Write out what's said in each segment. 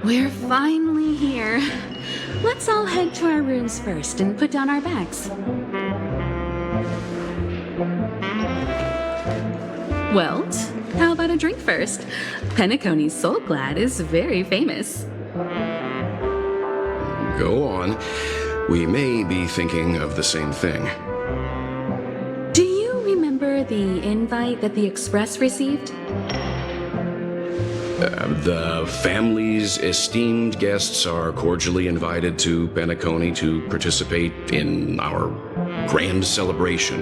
We're finally here. Let's all head to our rooms first and put down our bags. Well, how about a drink first? Penacony's Soul Glad is very famous. Go on. We may be thinking of the same thing. Do you remember the invite that the Express received? The family's esteemed guests are cordially invited to Penacony to participate in our grand celebration.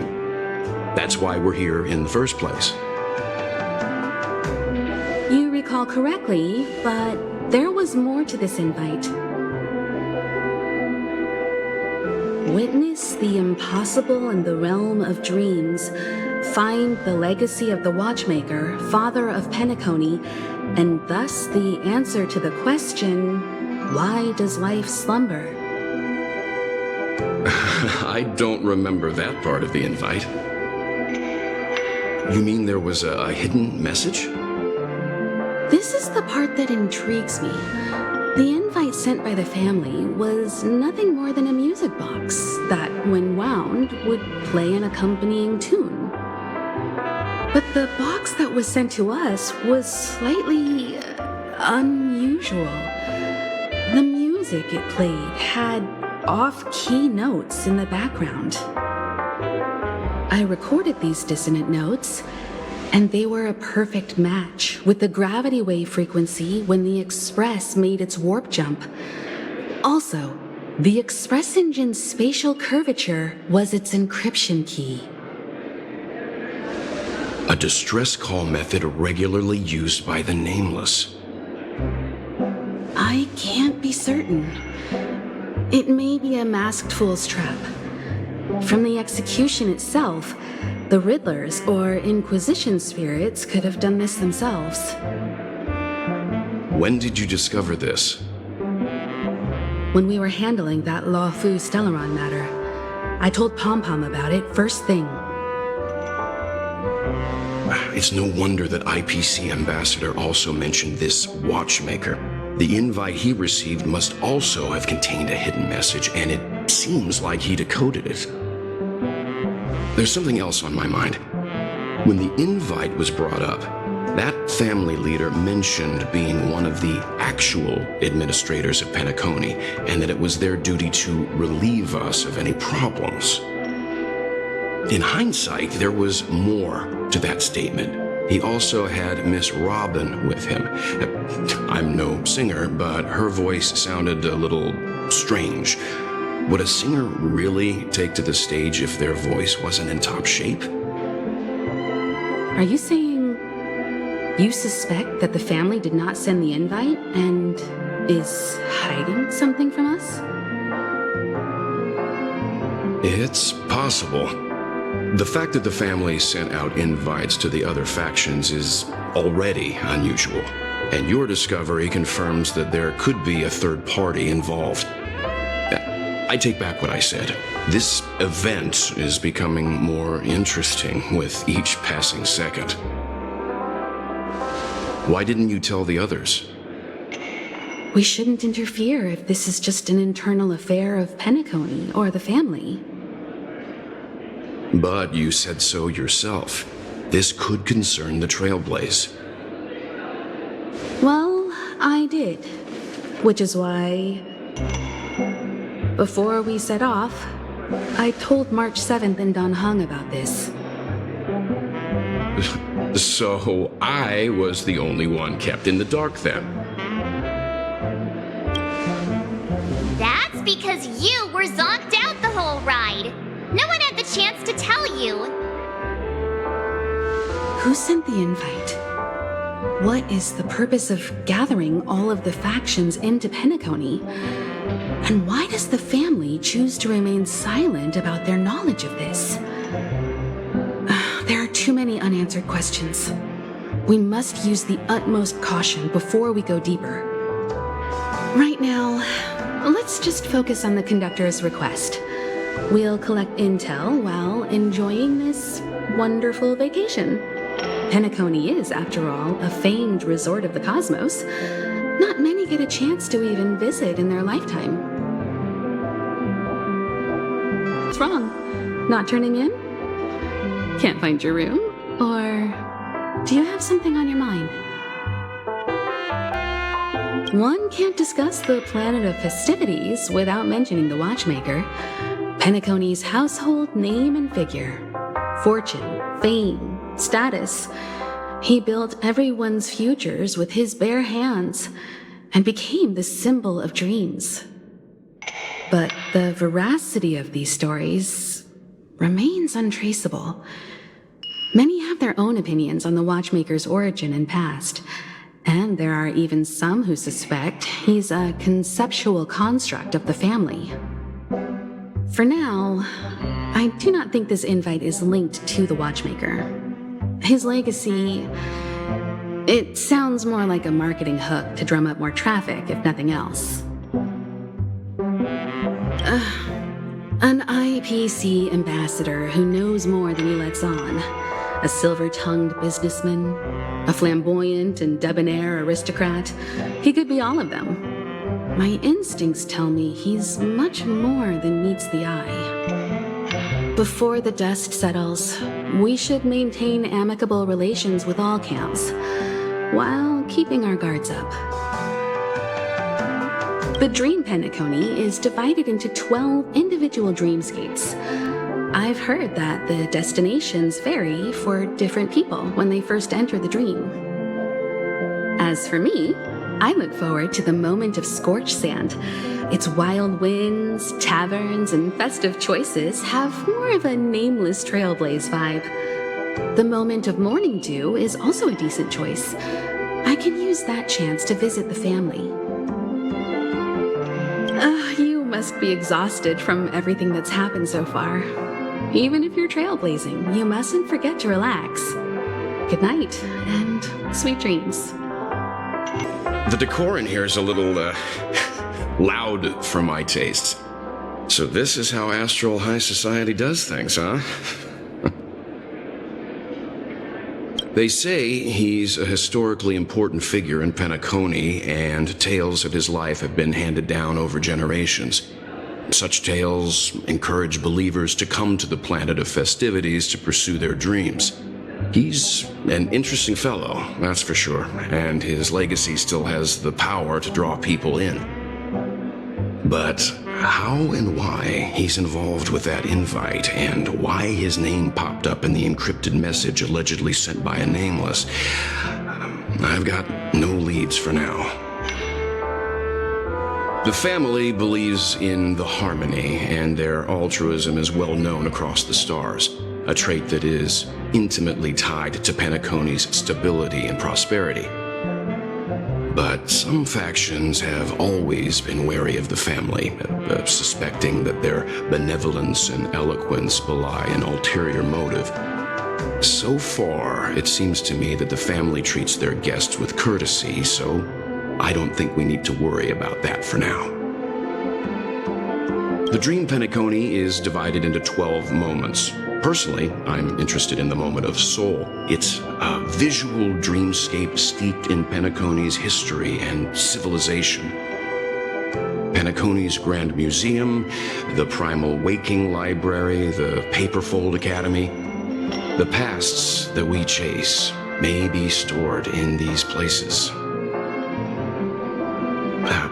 That's why we're here in the first place. You recall correctly, but there was more to this invite. Witness the impossible in the realm of dreams. Find the legacy of the Watchmaker, father of Penacony, and thus the answer to the question, why does life slumber? I don't remember that part of the invite. You mean there was a hidden message? This is the part that intrigues me. The invite sent by the family was nothing more than a music box that, when wound, would play an accompanying tune. But the box that was sent to us was slightly unusual. The music it played had off-key notes in the background. I recorded these dissonant notes, and they were a perfect match with the gravity wave frequency when the Express made its warp jump. Also, the Express engine's spatial curvature was its encryption key. A distress call method regularly used by the Nameless. I can't be certain. It may be a masked fool's trap. From the execution itself, the Riddlers or Inquisition spirits could have done this themselves. When did you discover this? When we were handling that Lawfu Stellaron matter, I told Pom-Pom about it first thing. It's no wonder that IPC Ambassador also mentioned this Watchmaker. The invite he received must also have contained a hidden message, and it seems like he decoded it. There's something else on my mind. When the invite was brought up, that family leader mentioned being one of the actual administrators of Penacony, and that it was their duty to relieve us of any problems. In hindsight, there was more to that statement. He also had Miss Robin with him. I'm no singer, but her voice sounded a little strange. Would a singer really take to the stage if their voice wasn't in top shape? Are you saying you suspect that the family did not send the invite and is hiding something from us? It's possible. The fact that the family sent out invites to the other factions is already unusual, and your discovery confirms that there could be a third party involved. I take back what I said. This event is becoming more interesting with each passing second. Why didn't you tell the others? We shouldn't interfere if this is just an internal affair of Penacony or the family. But you said so yourself. This could concern the Trailblaze. Well, I did. Which is why, before we set off, I told March 7th and Don Hung about this. So I was the only one kept in the dark then. That's because you were zonked out the whole ride. No one had the chance to tell you. Who sent the invite? What is the purpose of gathering all of the factions into Penacony? And why does the family choose to remain silent about their knowledge of this? There are too many unanswered questions. We must use the utmost caution before we go deeper. Right now, let's just focus on the conductor's request. We'll collect intel while enjoying this wonderful vacation. Penacony is, after all, a famed resort of the cosmos. not many get a chance to even visit in their lifetime. What's wrong? Not turning in? Can't find your room? Or do you have something on your mind? One can't discuss the planet of festivities without mentioning the watchmaker, Penacony's household name and figure, fortune, fame, status. He built everyone's futures with his bare hands and became the symbol of dreams. But the veracity of these stories remains untraceable. Many have their own opinions on the watchmaker's origin and past, and there are even some who suspect he's a conceptual construct of the family. For now, I do not think this invite is linked to the watchmaker. His legacy, it sounds more like a marketing hook to drum up more traffic, if nothing else. An IPC ambassador who knows more than he lets on. A silver-tongued businessman, a flamboyant and debonair aristocrat. He could be all of them. My instincts tell me he's much more than meets the eye. Before the dust settles, we should maintain amicable relations with all camps, while keeping our guards up. The Dream Penacony is divided into 12 individual dreamscapes. I've heard that the destinations vary for different people when they first enter the dream. As for me, I look forward to the moment of scorched sand. Its wild winds, taverns, and festive choices have more of a nameless Trailblaze vibe. The moment of morning dew is also a decent choice. I can use that chance to visit the family. You must be exhausted from everything that's happened so far. Even if you're trailblazing, you mustn't forget to relax. Good night, and sweet dreams. The decor in here is a little, loud for my taste. So this is how Astral High Society does things, huh? They say he's a historically important figure in Penacony, and tales of his life have been handed down over generations. Such tales encourage believers to come to the planet of festivities to pursue their dreams. He's an interesting fellow, that's for sure, and his legacy still has the power to draw people in. But how and why he's involved with that invite, and why his name popped up in the encrypted message allegedly sent by a nameless, I've got no leads for now. The family believes in the harmony, and their altruism is well known across the stars, a trait that is intimately tied to Penacony's stability and prosperity. But some factions have always been wary of the family, suspecting that their benevolence and eloquence belie an ulterior motive. So far, it seems to me that the family treats their guests with courtesy, so I don't think we need to worry about that for now. The Dream Penacony is divided into 12 moments. Personally, I'm interested in the moment of soul. It's a visual dreamscape steeped in Penacony's history and civilization. Penacony's Grand Museum, the Primal Waking Library, the Paperfold Academy. The pasts that we chase may be stored in these places.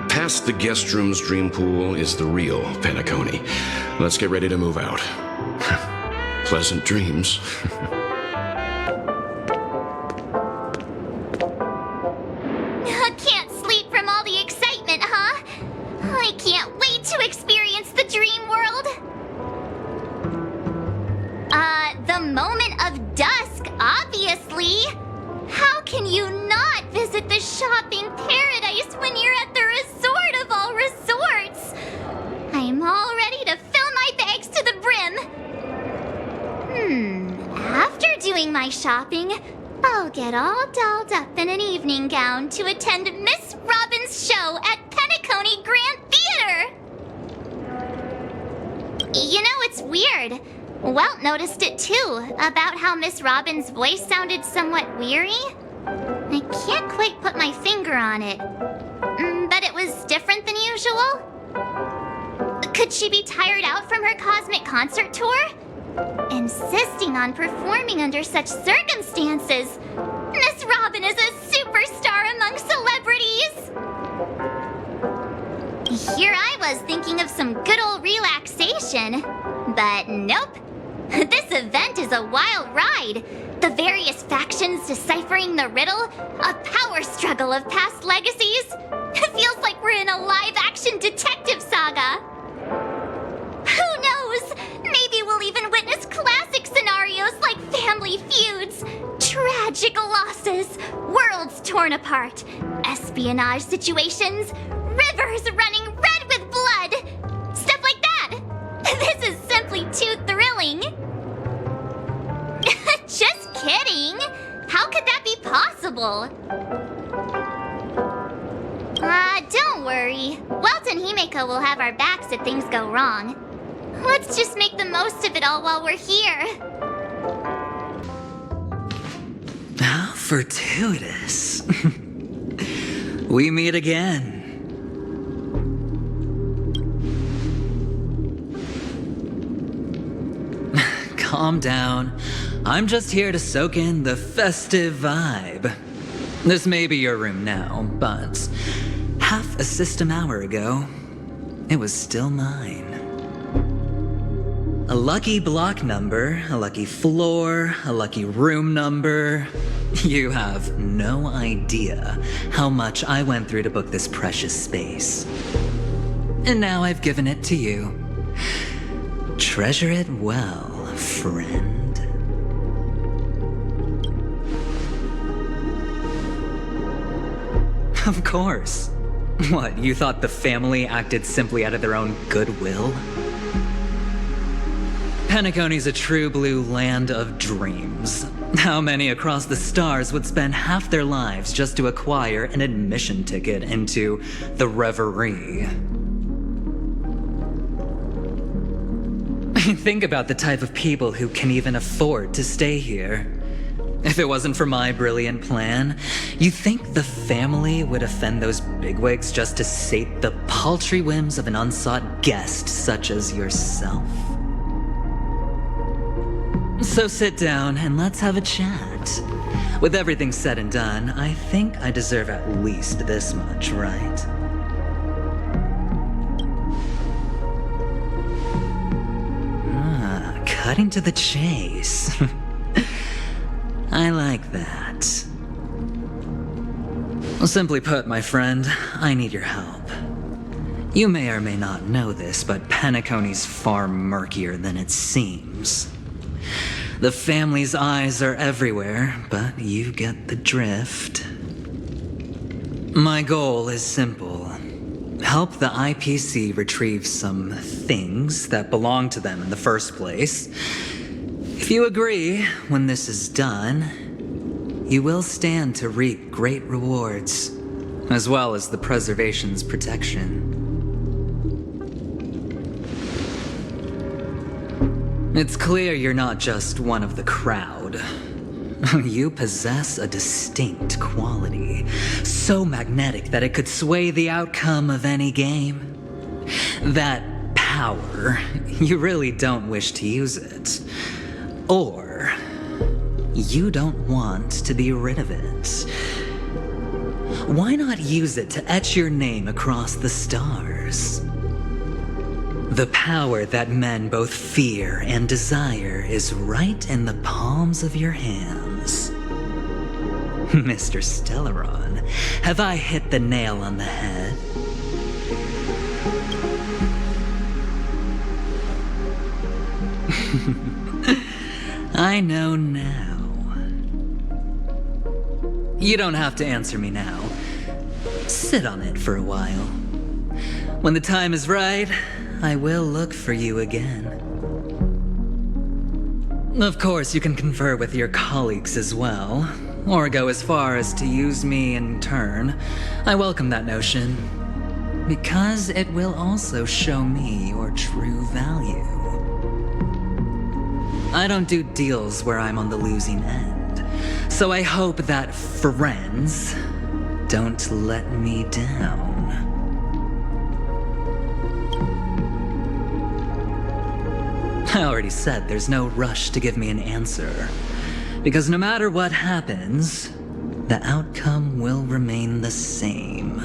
Past the guest room's dream pool is the real Penacony. Let's get ready to move out. Pleasant dreams. Can't sleep from all the excitement, huh? I can't wait to experience the dream world. The moment of dusk, obviously. How can you not visit the shopping paradise when you're at the resort of all resorts? I am all ready to fill my bags to the brim. After doing my shopping, I'll get all dolled up in an evening gown to attend Miss Robin's show at Penacony Grand Theater. You know, it's weird. Welt noticed it too, about how Miss Robin's voice sounded somewhat weary. I can't quite put my finger on it. But it was different than usual? Could she be tired out from her cosmic concert tour? Insisting on performing under such circumstances. Miss Robin is a superstar among celebrities! Here I was thinking of some good old relaxation. But nope. This event is a wild ride. The various factions deciphering the riddle, a power struggle of past legacies. It feels like we're in a live-action detective saga. Who knows? Maybe we'll even witness classic scenarios like family feuds, tragic losses, worlds torn apart, espionage situations, rivers running red with blood. Stuff like that. This is simply too thrilling. Just kidding. How could that be possible? Don't worry. Welt and Himeko will have our backs if things go wrong. Let's just make the most of it all while we're here. How fortuitous. We meet again. Calm down. I'm just here to soak in the festive vibe. This may be your room now, but half a system hour ago, it was still mine. A lucky block number, a lucky floor, a lucky room number. You have no idea how much I went through to book this precious space. And now I've given it to you. Treasure it well, friend. Of course. What, you thought the family acted simply out of their own goodwill? Penacony's a true blue land of dreams. How many across the stars would spend half their lives just to acquire an admission ticket into the reverie? Think about the type of people who can even afford to stay here. If it wasn't for my brilliant plan, you think the family would offend those bigwigs just to sate the paltry whims of an unsought guest such as yourself? So sit down and let's have a chat. With everything said and done, I think I deserve at least this much, right? Cutting to the chase. I like that. Simply put, my friend, I need your help. You may or may not know this, but Penacony's far murkier than it seems. The family's eyes are everywhere, but you get the drift. My goal is simple. Help the IPC retrieve some things that belong to them in the first place. If you agree, when this is done, you will stand to reap great rewards, as well as the preservation's protection. It's clear you're not just one of the crowd. You possess a distinct quality, so magnetic that it could sway the outcome of any game. That power, you really don't wish to use it. Or you don't want to be rid of it. Why not use it to etch your name across the stars? The power that men both fear and desire is right in the palms of your hands. Mr. Stellaron, have I hit the nail on the head? I know now. You don't have to answer me now. Sit on it for a while. When the time is right, I will look for you again. Of course, you can confer with your colleagues as well, or go as far as to use me in turn. I welcome that notion, because it will also show me your true value. I don't do deals where I'm on the losing end. So I hope that friends don't let me down. I already said there's no rush to give me an answer, because no matter what happens, the outcome will remain the same.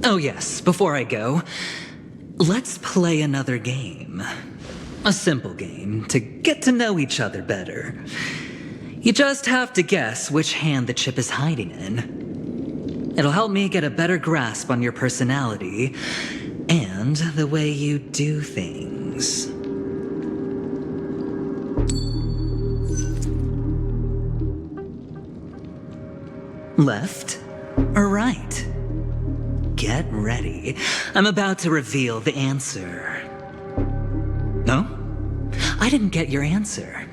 Oh yes, before I go, let's play another game. A simple game to get to know each other better. You just have to guess which hand the chip is hiding in. It'll help me get a better grasp on your personality and the way you do things. Left or right? Get ready. I'm about to reveal the answer. No? I didn't get your answer.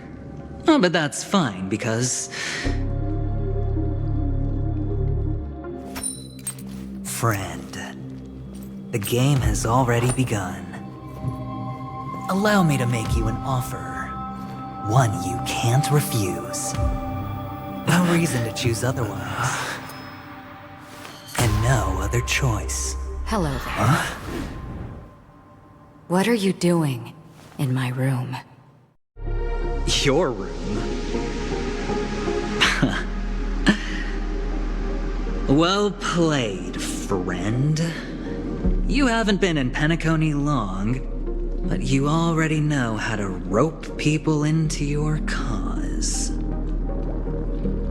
Oh, but that's fine because... Friend, the game has already begun. Allow me to make you an offer. One you can't refuse. No reason to choose otherwise. And no other choice. Hello there. Huh? What are you doing in my room? Your room? Well played, friend. You haven't been in Penacony long, but you already know how to rope people into your cause.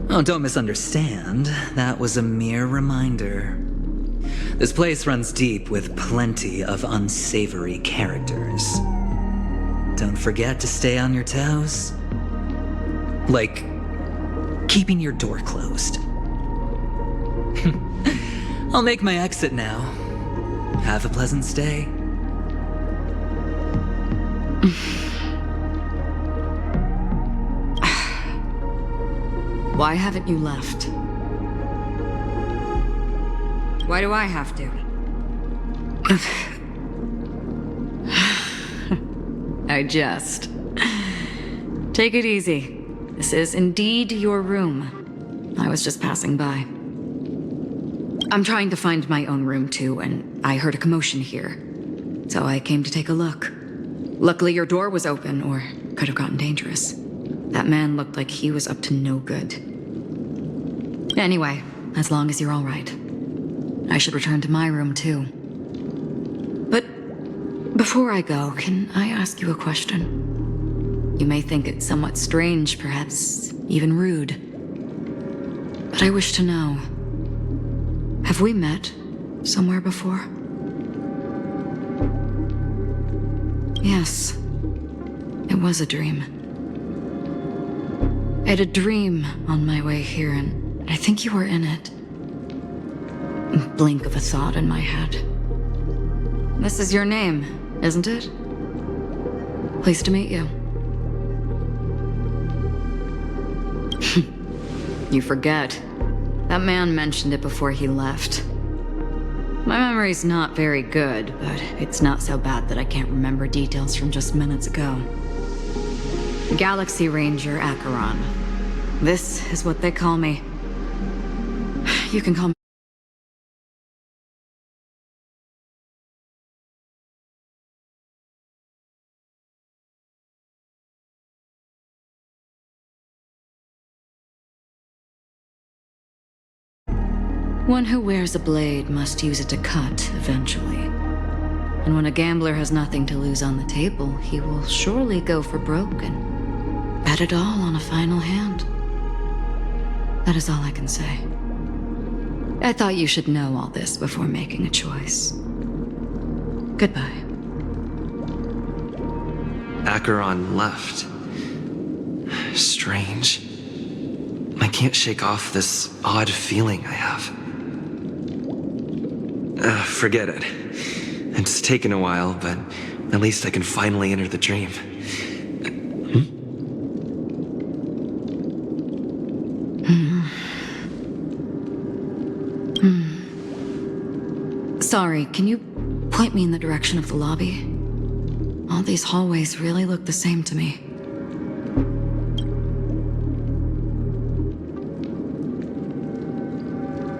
Oh, don't misunderstand. That was a mere reminder. This place runs deep with plenty of unsavory characters. Don't forget to stay on your toes. Like, keeping your door closed. I'll make my exit now. Have a pleasant stay. Why haven't you left? Why do I have to? I jest. Take it easy. This is indeed your room. I was just passing by. I'm trying to find my own room too, and I heard a commotion here. So I came to take a look. Luckily your door was open, or could have gotten dangerous. That man looked like he was up to no good. Anyway, as long as you're all right. I should return to my room too. But before I go, can I ask you a question? You may think it somewhat strange, perhaps even rude. But I wish to know, have we met somewhere before? Yes, it was a dream. I had a dream on my way here, and I think you were in it. A blink of a thought in my head. This is your name, isn't it? Pleased to meet you. You forget. That man mentioned it before he left. My memory's not very good, but it's not so bad that I can't remember details from just minutes ago. Galaxy Ranger Acheron. This is what they call me. You can call me. One who wears a blade must use it to cut, eventually. And when a gambler has nothing to lose on the table, he will surely go for broke and bet it all on a final hand. That is all I can say. I thought you should know all this before making a choice. Goodbye. Acheron left. Strange. I can't shake off this odd feeling I have. Forget it. It's taken a while, but at least I can finally enter the dream. Sorry, can you point me in the direction of the lobby? All these hallways really look the same to me.